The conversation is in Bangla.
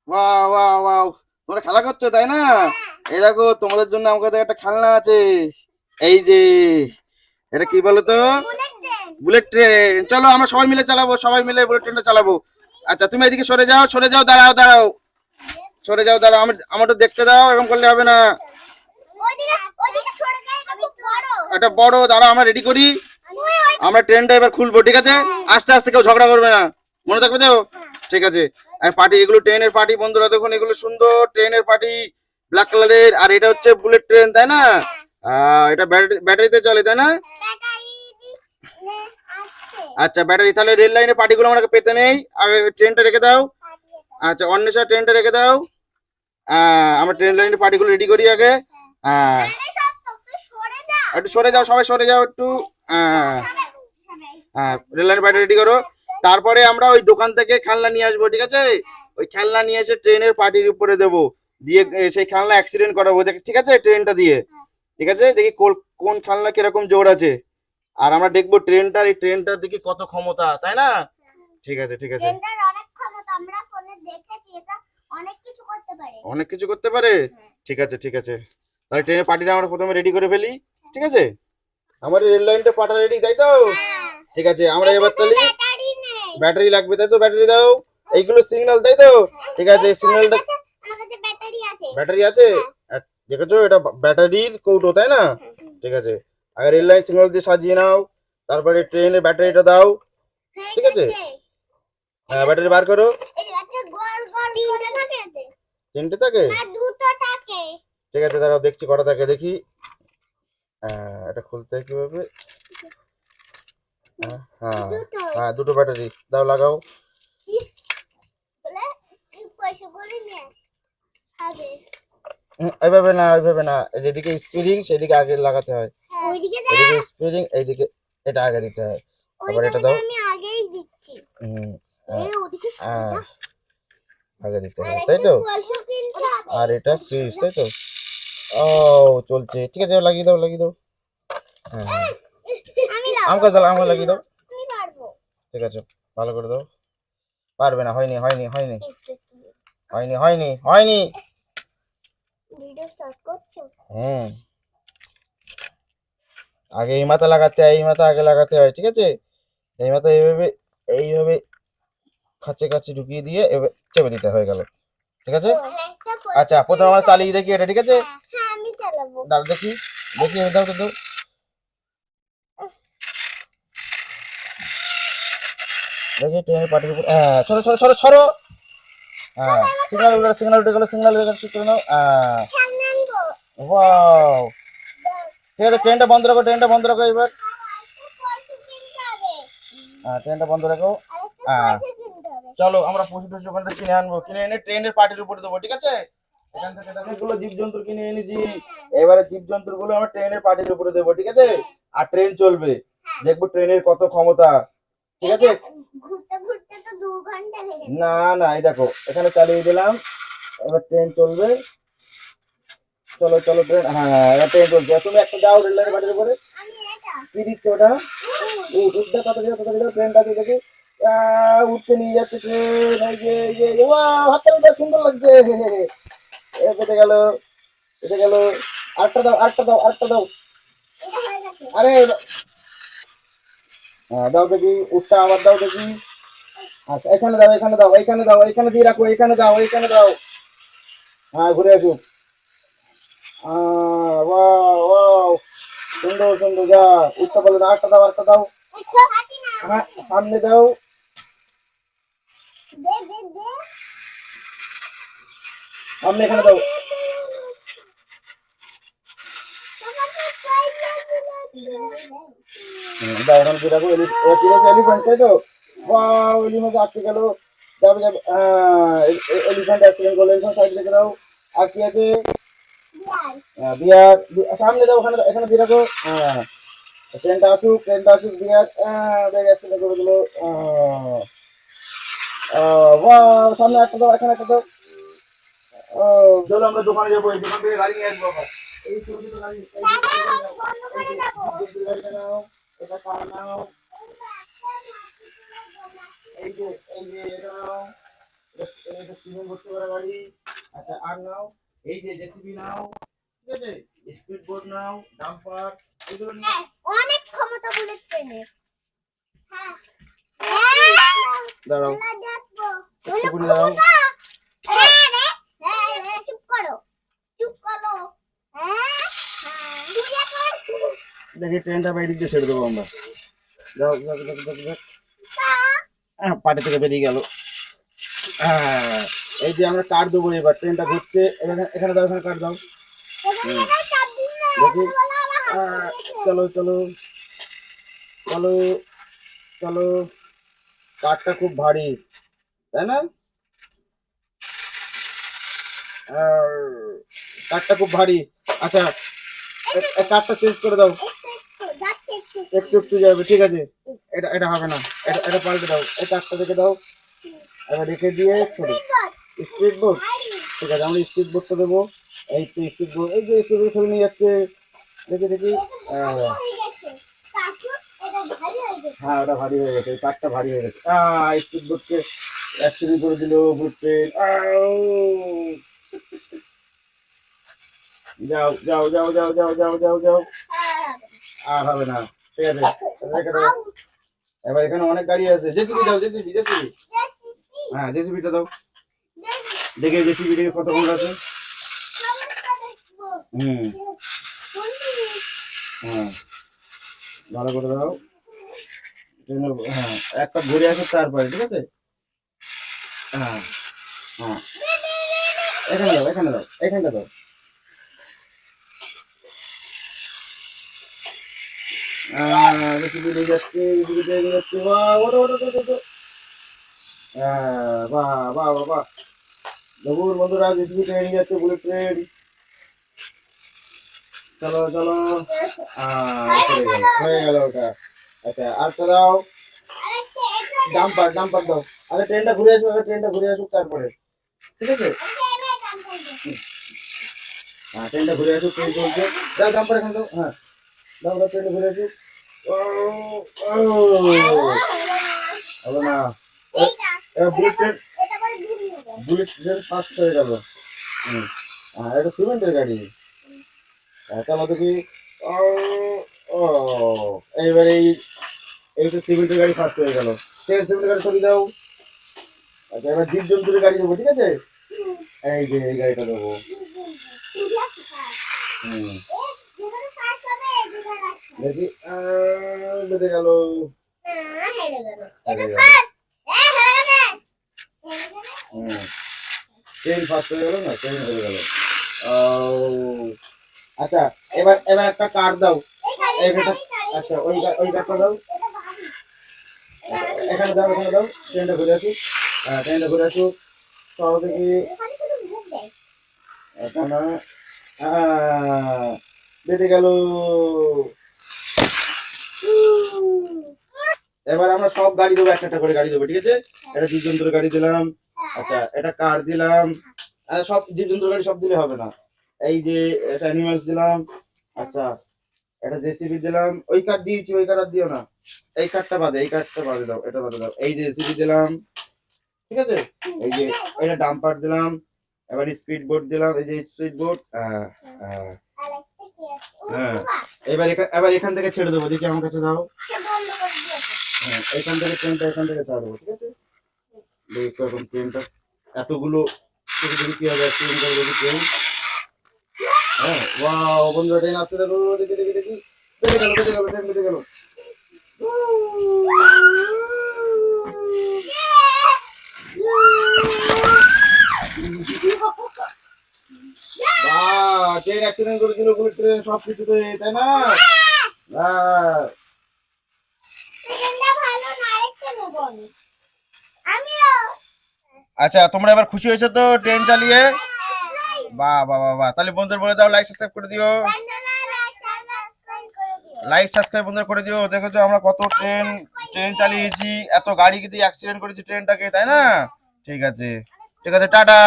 ওয়াও ওয়াও ওয়াও, তোমরা খেলা করছো তাই না? এই দেখো তোমাদের জন্য আমার কাছে একটা খেলনা আছে। এই যে এটা কি বলো তো? Bullet train. চলো আমরা সবাই মিলে চালাবো, সবাই মিলে বুলেট ট্রেনটা চালাবো। আচ্ছা তুমি এদিকে সরে যাও, সরে যাও, দাঁড়াও দাঁড়াও, সরে যাও দাঁড়াও, আমারটা দেখতে দাও, এরকম করলে হবে না। এটা বড়, দাঁড়াও আমরা রেডি করি। আমরা ট্রেনটা এবার খুলবো, ঠিক আছে? আস্তে আস্তে, কেউ ঝগড়া করবে না, মনে থাকবে তো? ঠিক আছে। পার্টি, এগুলো ট্রেনের পার্টি বন্ধুরা, দেখুন এগুলো সুন্দর ট্রেনের পার্টি, ব্ল্যাক কালারের। আর এটা হচ্ছে বুলেট ট্রেন, তাই না? এটা ব্যাটারিতে চলে, তাই না? আচ্ছা ব্যাটারি, তাহলে রেল লাইনের পার্টিগুলো আমাকে পেতে নেই, আগে ট্রেনটা রেখে দাও। আচ্ছা অন্বেষা ট্রেনটা রেখে দাও। আমরা ট্রেন লাইনের পার্টিগুলো রেডি করি আগে। একটু সরে যাও, সবাই সরে যাও একটু। রেল লাইনের পার্টি রেডি করো। তারপরে আমরা ওই দোকান থেকে খেলনা নিয়ে আসবো, ঠিক আছে? ওই খেলনা নিয়ে এসে ট্রেনের পার্টির উপরে দেবো, দিয়ে সেই খেলনা অ্যাক্সিডেন্ট করাবো, ঠিক আছে? ট্রেনটা দিয়ে, ঠিক আছে? দেখি কোন খেলনা কিরকম জোর আছে। আর আমরা দেখবো ট্রেনটার, এই ট্রেনটার দিকে কত ক্ষমতা, তাই না? ঠিক আছে ঠিক আছে। অনেক কিছু করতে পারে। ঠিক আছে ঠিক আছে, তাহলে ট্রেনের পার্টিটা আমরা প্রথমে রেডি করে ফেলি, ঠিক আছে? আমাদের রেল লাইনটা পাটা রেডি, তাই তো? ঠিক আছে, আমরা এবার তাহলে ব্যাটারি লাগবে, তাই তো? ব্যাটারি দাও। এইগুলো সিগন্যাল, তাই তো? ঠিক আছে, সিগন্যালটা ব্যাটারি আছে। দেখেছো এটা ব্যাটারির কৌটো, তাই না? ঠিক আছে, আগে রেল লাইন সিগন্যাল দিয়ে সাজিয়ে নাও, তারপরে ট্রেনের ব্যাটারিটা দাও, ঠিক আছে? হ্যাঁ ব্যাটারি বার করো। তিনটে থাকে? ঠিক আছে দাঁড়াও, দেখছি কটা থাকে, দেখি। এটা খুলতে কিভাবে? হ্যাঁ হ্যাঁ, দুটো ব্যাটারি দাও, লাগাও। এইভাবে না, ওইভাবে না, যেদিকে স্প্রিং সেদিকে আগে লাগাতে হয়। এদিকে স্প্রিং, এইদিকে এটা আগে দিতে হয়। আবার এটা দাও। আগে দিতে হয়, তাই তো? আর এটা সুইচ, তাই তো? ও চলছে, ঠিক আছে, লাগিয়ে দাও লাগিয়ে দাও। হ্যাঁ আমাকে দাও, আমাকে লাগিয়ে দাও। ঠিক আছে, ভালো করে দাও। পারবে না, হয়নি হয়নি হয়নি হয়নি হয়নি হয়নি। হুম, আগে এই মাথা লাগাতে হয়, এই মাথা আগে লাগাতে হয়, ঠিক আছে? এই মাথা এইভাবে, এইভাবে কাছে কাছে ঢুকিয়ে দিয়ে এবার চেপে দিতে, হয়ে গেল, ঠিক আছে? আচ্ছা প্রথমে আমরা চালিয়ে দেখি এটা, ঠিক আছে? দাঁড়া দেখি, দেখি দাও তো দাও। দেখি ট্রেনের পাটির উপর, হ্যাঁ সরো সরো সরো সরো। হ্যাঁ সিগন্যাল উঠে, সিগন্যাল উঠে গেল, সিগন্যাল উঠে গেল, ঠিক করে নাও। ওয়াও, ঠিক আছে, ট্রেনটা বন্ধ রাখো, ট্রেনটা বন্ধ রাখো এবার। ট্রেনটা বন্ধ রাখো। চলো আমরা পশু টশু ওখান থেকে কিনে আনবো, কিনে এনে ট্রেনের পার্টির উপরে দেবো, ঠিক আছে? এখান থেকে অনেকগুলো জীবজন্তু কিনে এনেছি, এবারে জীবজন্তু গুলো আমরা ট্রেনের পার্টির উপরে দেবো, ঠিক আছে? আর ট্রেন চলবে, দেখবো ট্রেনের কত ক্ষমতা, ঠিক আছে? না না, এই দেখো এখানে চালিয়ে দিলাম, এবার ট্রেন চলবে। চলো চলো ট্রেন, হ্যাঁ এবার ট্রেন চলছে। তুমি একটা দাও রেল লাইনের পার্টির উপরে। কি দিচ্ছে ওটা? উঠতে কত দিও, কত দিও, ট্রেনটা দেখে উঠতে নিয়ে যাচ্ছে ট্রেন। এই যে এই যে হাতটা সুন্দর লাগছে, বেঁচে গেল, বেঁচে গেল। আটটা দাও, আটটা দাও, আটটা দাও। আরে দাও দেখি, উঠটা আবার দাও দেখি। আচ্ছা এখানে দাও, এখানে দাও, এখানে দাও, এখানে দিয়ে রাখো, এখানে দাও, এখানে দাও। হ্যাঁ ঘুরে আসুক। সুন্দর সুন্দর, যা উঠতে পারলো না, আটটা দাও, আটটা দাও। হ্যাঁ সামনে দাও। সামনে এখানে দাও। দাও এখন দিয়ে রাখো। এলিফ্যান্ট, তাই তো? ওয়াও, এলিফ্যান্ট আটকে গেল। যাবে যাবে, এলিফ্যান্ট অ্যাক্সিডেন্ট করলো, এলিফ্যান্ট সাইড রেখে দাও। আর কি আছে? বিয়ার, সামনে দাও, ওখানে এখানে দিয়ে রাখো। ট্রেনটা আসুক, ট্রেনটা আসুক, বিয়ার ব্যাগ অ্যাক্সিডেন্ট করে দিল। সামনে একটা দাও, এখানে একটা দাও। চলো আমরা দোকানে যাবো, এই দোকান থেকে গাড়ি নিয়ে আসবো আবার। এই ছোট ছোট গাড়ি, গাড়িটা নাও, এটা কার নাও। এই যে এটা নাও, এটা সিমেন্ট ভর্তি করা গাড়ি। আচ্ছা আর নাও, এই যে জেসিবি নাও, ঠিক আছে, স্পিড বোট নাও, ডাম্পার, এগুলো নিয়ে অনেক ক্ষমতা বুলেট ট্রেনের। হ্যাঁ দাঁড়াও, একটুখানি দাঁড়াও। চুপ করো, চুপ করো। দেখি ট্রেনটা বাইরে দিয়ে ছেড়ে দেবো আমরা। যাও যাও যাও যাও যাও। পাটি থেকে বেরিয়ে গেল। এই যে আমরা কাট দেবো এবার, ট্রেনটা ঘুরছে, এখানে দাও, এখানে কাট দাও। দেখি, চলো চলো চলো চলো। কাঠটা খুব ভারী, তাই না? কাঠটা খুব ভারী। আচ্ছা কাঠটা চেঞ্জ করে দাও, একটু একটু যাবে, ঠিক আছে। এটা এটা হবে না, এটা পাল্টে দাও, এই কাঠটা রেখে দাও, এবার রেখে দিয়ে ছোটো স্পিড বোর্ড, ঠিক আছে, আমরা স্পিড বোর্ডটা দেবো। এই তো স্পিড বোর্ড, এই যে স্পিড বোর্ড নিয়ে যাচ্ছে, দেখি দেখি। হ্যাঁ ওটা ভারী হয়ে গেছে, কাঠটা ভারী হয়ে গেছে। স্পিড বোর্ডকে অ্যাক্সিডেন্ট করে দিল বুঝতে। যাও যাও যাও যাও যাও যাও যাও যাও। আর হবে না, ঠিক আছে, রেখে দাও। এবার এখানে অনেক গাড়ি আছে, জেসিবি দাও, জেসিবি জেসিবি। হ্যাঁ জেসিবিটা দাও, দেখে জেসিবি থেকে কতক্ষণ আছে। হ্যাঁ ভালো করে দাও। হ্যাঁ একটা ঘুরে আসো তারপরে, ঠিক আছে। হ্যাঁ হ্যাঁ এখানে দাও, এখানে দাও, এখানটা দাও। জেসিবি নিয়ে যাচ্ছে, জেসিবি নিয়ে যাচ্ছে। বাহ ওটা ওটা ওটা ওটা। বাহ বাহ বাহ বাহ। দেখুন বন্ধুরা, জেসিবি ট্রেন নিয়ে যাচ্ছে, বুলেট ট্রেন। চলো চলো। চলে গেল, হয়ে গেল ওটা। আচ্ছা আর তো দাও, ডাম্পার ডাম্পার দাও। আরে ট্রেনটা ঘুরে আসুক, আগে ট্রেনটা ঘুরে আসুক তারপরে, ঠিক আছে। হ্যাঁ ট্রেনটা ঘুরে আসুক, ট্রেন চলছে। দাও ডাম্পার এখানে দাও, হ্যাঁ দাও দাও, ট্রেনটা ঘুরে আসুক। ও ও হবে না, এবার bullet train, bullet train fast হয়ে গেল। হ্যাঁ এটা সিমেন্টের গাড়ি। চলো দেখি। ও ও এইবার এইটা সিমেন্টের গাড়ি ফাস্ট হয়ে গেল, ঠিক আছে, সিমেন্টের গাড়ি সরিয়ে দাও। আচ্ছা এবার জীবজন্তুর গাড়ি দেবো, ঠিক আছে, এই যে এই গাড়িটা দেবো। দেখি বেঁধে গেল, ট্রেন ফাস্ট হয়ে গেল না, ট্রেন হয়ে গেল। আচ্ছা এবার এবার একটা কার দাও, একটা। আচ্ছা ওই কারটা দাও, এখানে দাও, এখানে দাও। ট্রেনটা ঘুরে আসুক, হ্যাঁ ট্রেনটা ঘুরে আসুক। সব দেখি এখানে বেঁধে গেল। এবার আমরা সব গাড়ি দেবো, একটা একটা করে গাড়ি দেবো, ঠিক আছে। এটা জীবজন্তুর গাড়ি দিলাম, আচ্ছা এটা কার দিলাম। সব জীবজন্তুর গাড়ি সব দিলে হবে না, এই যে এটা অ্যানিমালস দিলাম। আচ্ছা এটা জেসিবি দিলাম, ওই কার দিয়েছি, ওই কার আর দিও না, এই কারটা বাদে, এই কারটা বাদে দাও, এটা বাদে দাও। এই যে জেসিবি দিলাম, ঠিক আছে। এই যে এটা ডাম্পার দিলাম, এবার স্পিড বোট দিলাম, এই যে স্পিড বোট। হ্যাঁ এবার এখান থেকে ছেড়ে দেবো, দেখি আমার কাছে দাও। হ্যাঁ এখান থেকে ট্রেনটা এখান থেকে ছাড়বো, ঠিক আছে। দেখি এখন ট্রেনটা এতগুলো দেখি দেখি কি হবে, ট্রেনটা দেখি ট্রেন। হ্যাঁ ওয়াও বন্ধুরা, ট্রেন আসতে দেখো, দেখি দেখি দেখি, বেঁধে গেল বেঁধে গেল, ট্রেন বেঁধে গেল। বাহ ট্রেন অ্যাক্সিডেন্ট করেছিল, বুলেট ট্রেন সব কিছুতে, তাই না? আচ্ছা তোমরা এবার খুশি হয়েছো তো ট্রেন চালিয়ে? বাহ বাহ বাহ বাহ। তাহলে বন্ধুদের বলে দাও, লাইক সাবস্ক্রাইব করে দিও, লাইক সাবস্ক্রাইব বন্ধুরা করে দিও। দেখেছো আমরা কত ট্রেন ট্রেন চালিয়েছি, এত গাড়ি দিয়ে অ্যাক্সিডেন্ট করেছি ট্রেনটাকে, তাই না? ঠিক আছে, ঠিক আছে, টাটা।